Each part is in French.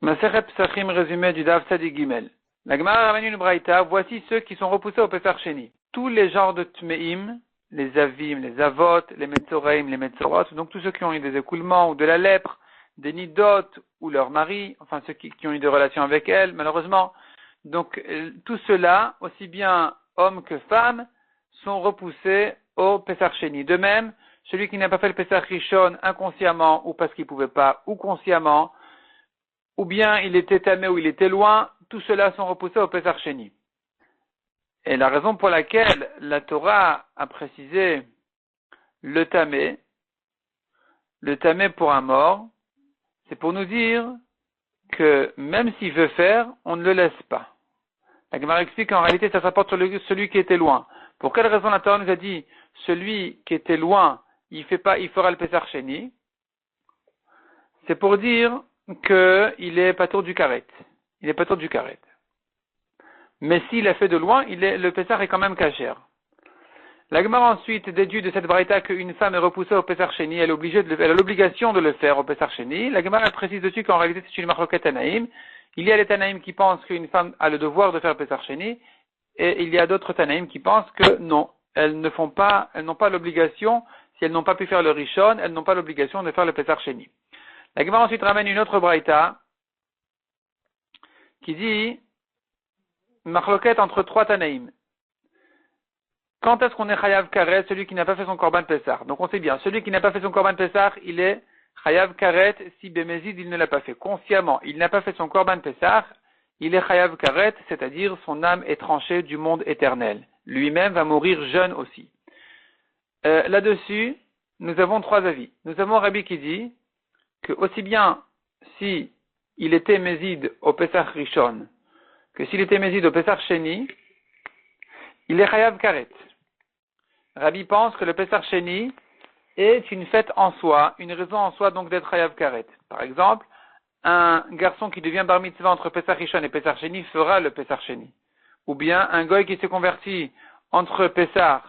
Masechet Psachim résumé du Daf Sadi Gimel. La Gemara ramène une braïta. Voici ceux qui sont repoussés au Pesach Sheni. Tous les genres de Tmeim, les Avim, les Avot, les Metzoreim, les Metzorot, donc tous ceux qui ont eu des écoulements ou de la lèpre, des Nidot ou leur mari, enfin ceux qui ont eu des relations avec elle, malheureusement. Donc tout cela, aussi bien hommes que femmes, sont repoussés au Pesach Sheni. De même, celui qui n'a pas fait le Pesach Rishon inconsciemment ou parce qu'il ne pouvait pas, ou consciemment, ou bien il était tamé ou il était loin, tout cela sont repoussés au Pesach Sheni. Et la raison pour laquelle la Torah a précisé le tamé pour un mort, c'est pour nous dire que même s'il veut faire, on ne le laisse pas. La Gemara explique qu'en réalité ça s'apporte sur celui qui était loin. Pour quelle raison la Torah nous a dit celui qui était loin, il fera le Pesach Sheni? C'est pour dire qu'il est patour du karet. Il est patour du karet. Mais s'il a fait de loin, le Pesach est quand même kasher. La Gemara ensuite déduit de cette braïta qu'une femme est repoussée au Pesach Sheni, elle a l'obligation de le faire au Pesach Sheni. La Gemara précise dessus qu'en réalité c'est une marloquette Tanaïm. Il y a les Tanaïm qui pensent qu'une femme a le devoir de faire Pesach Sheni, et il y a d'autres Tanaïm qui pensent que non, elles n'ont pas l'obligation, si elles n'ont pas pu faire le Rishon, elles n'ont pas l'obligation de faire le Pesach Sheni. La Gemara ensuite ramène une autre braïta qui dit marloquette entre trois Tanaïm. Quand est-ce qu'on est chayav karet, celui qui n'a pas fait son korban Pessah? Donc on sait bien, celui qui n'a pas fait son korban Pessah, il est chayav karet si bémézid il ne l'a pas fait. Consciemment, il n'a pas fait son korban Pessah, il est chayav karet, c'est-à-dire son âme est tranchée du monde éternel. Lui-même va mourir jeune aussi. Là-dessus, nous avons trois avis. Nous avons un Rabbi qui dit que aussi bien si il était mézid au Pesach Rishon, que s'il était mézid au Pesach Sheni, il est chayav karet. Rabbi pense que le Pesach Sheni est une fête en soi, une raison en soi donc d'être chayav karet. Par exemple, un garçon qui devient bar mitzvah entre Pesach Rishon et Pesach Sheni fera le Pesach Sheni. Ou bien un goy qui s'est converti entre Pesach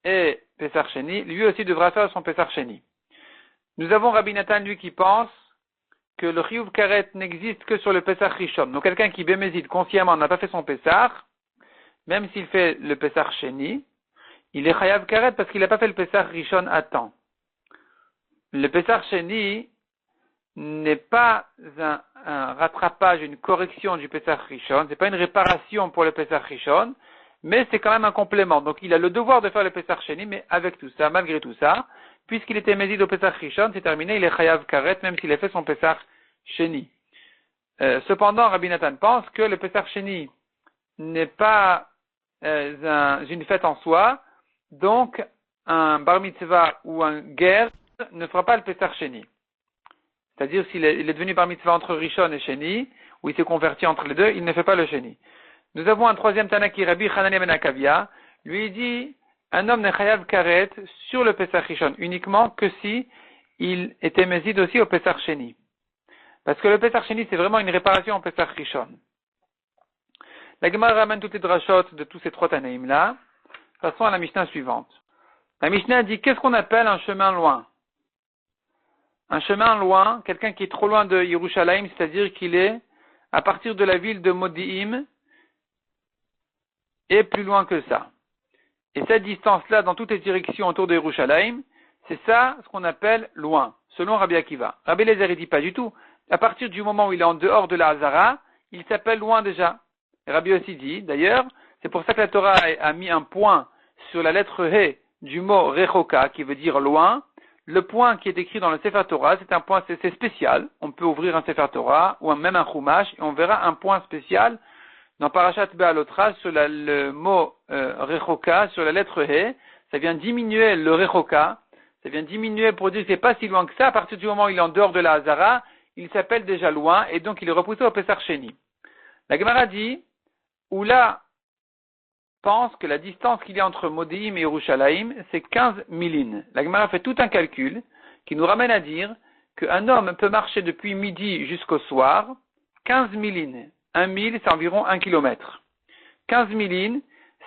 et Pesach Sheni, lui aussi devra faire son Pesach Sheni. Nous avons Rabbi Nathan, lui, qui pense que le chiyuv karet n'existe que sur le Pesach Rishon. Donc quelqu'un qui bémézide consciemment n'a pas fait son Pesach, même s'il fait le Pesach Sheni, il est chayav karet parce qu'il n'a pas fait le Pesach Rishon à temps. Le Pesach Sheni n'est pas un rattrapage, une correction du Pesach Rishon, c'est pas une réparation pour le Pesach Rishon, mais c'est quand même un complément. Donc il a le devoir de faire le Pesach Sheni, mais avec tout ça, malgré tout ça, puisqu'il était mézid au Pesach Rishon, c'est terminé, il est chayav karet même s'il a fait son Pesach Sheni. Cependant, Rabbi Nathan pense que le Pesach Sheni n'est pas une fête en soi, donc un bar mitzvah ou un ger ne fera pas le Pesach Sheni. C'est-à-dire s'il est devenu bar mitzvah entre Rishon et Sheni, ou il s'est converti entre les deux, il ne fait pas le Sheni. Nous avons un troisième Tana qui est Rabbi Hanania ben Akavia, lui dit un homme n'est chayav karet sur le Pesach Rishon uniquement que si il était mézid aussi au Pesach Sheni. Parce que le Pesach Sheni c'est vraiment une réparation au Pesach Rishon. La Gemara ramène toutes les drachot de tous ces trois Tanaïm là. Passons à la Mishnah suivante. La Mishnah dit qu'est-ce qu'on appelle un chemin loin? Un chemin loin, quelqu'un qui est trop loin de Yerushalayim, c'est-à-dire qu'il est à partir de la ville de Modi'im et plus loin que ça. Et cette distance-là, dans toutes les directions autour de Yerushalayim, c'est ça ce qu'on appelle loin, selon Rabbi Akiva. Rabbi Eliezer ne dit pas du tout. À partir du moment où il est en dehors de la Hazara, il s'appelle loin déjà. Et Rabbi aussi dit, d'ailleurs, c'est pour ça que la Torah a mis un point sur la lettre He du mot Rechoka, qui veut dire loin. Le point qui est écrit dans le Sefer Torah, c'est un point, c'est spécial. On peut ouvrir un Sefer Torah, ou même un Chumash, et on verra un point spécial dans Parashat Be'alotra sur le mot Rechoka, sur la lettre He. Ça vient diminuer le Rechoka, ça vient diminuer pour dire que c'est pas si loin que ça. À partir du moment où il est en dehors de la Hazara, il s'appelle déjà loin, et donc il est repoussé au Pesach Sheni. La Gemara dit, Oula pense que la distance qu'il y a entre Modi'im et Yerushalayim, c'est 15 milines. La Gemara fait tout un calcul qui nous ramène à dire qu'un homme peut marcher depuis midi jusqu'au soir 15 milines. 1 mille, c'est environ 1 kilomètre. 15 milines,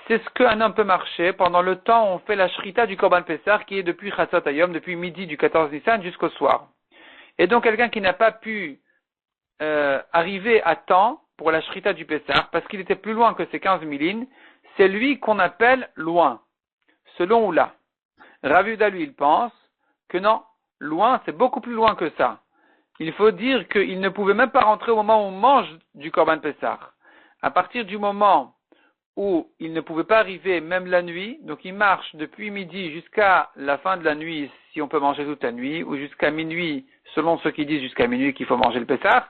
c'est ce qu'un homme peut marcher pendant le temps où on fait la shrita du Korban Pessah, qui est depuis Chatzot Hayom, depuis midi du 14 Nissan jusqu'au soir. Et donc quelqu'un qui n'a pas pu arriver à temps pour la shrita du Pessah, parce qu'il était plus loin que ces 15 milines, c'est lui qu'on appelle loin, selon Oula. Rav Yehuda, lui, il pense que non, loin, c'est beaucoup plus loin que ça. Il faut dire qu'il ne pouvait même pas rentrer au moment où on mange du Korban Pessah. À partir du moment où il ne pouvait pas arriver même la nuit, donc il marche depuis midi jusqu'à la fin de la nuit, si on peut manger toute la nuit, ou jusqu'à minuit, selon ceux qui disent jusqu'à minuit qu'il faut manger le Pessah.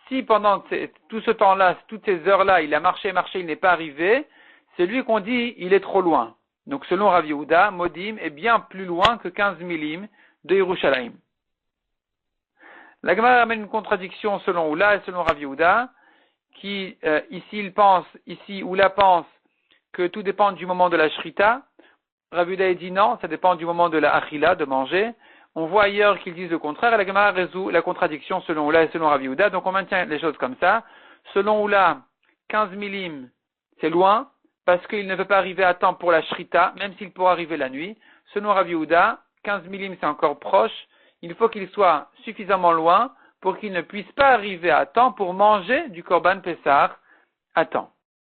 Si pendant tout ce temps-là, toutes ces heures-là, il a marché, il n'est pas arrivé, c'est lui qu'on dit il est trop loin. Donc selon Rav Yehuda, Modim est bien plus loin que 15 millim de Yerushalayim. La Gemara amène une contradiction selon Oula et selon Rav Yehuda, qui ici Oula pense que tout dépend du moment de la shrita. Rav Yehuda dit non, ça dépend du moment de la achila, de manger. On voit ailleurs qu'ils disent le contraire, et la Gemara résout la contradiction selon Oula et selon Rav Yehuda, donc on maintient les choses comme ça. Selon Oula, 15 millim, c'est loin, parce qu'il ne veut pas arriver à temps pour la shrita, même s'il pourra arriver la nuit. Selon Rav Yehuda, 15 millim, c'est encore proche, il faut qu'il soit suffisamment loin pour qu'il ne puisse pas arriver à temps pour manger du Korban Pessah à temps.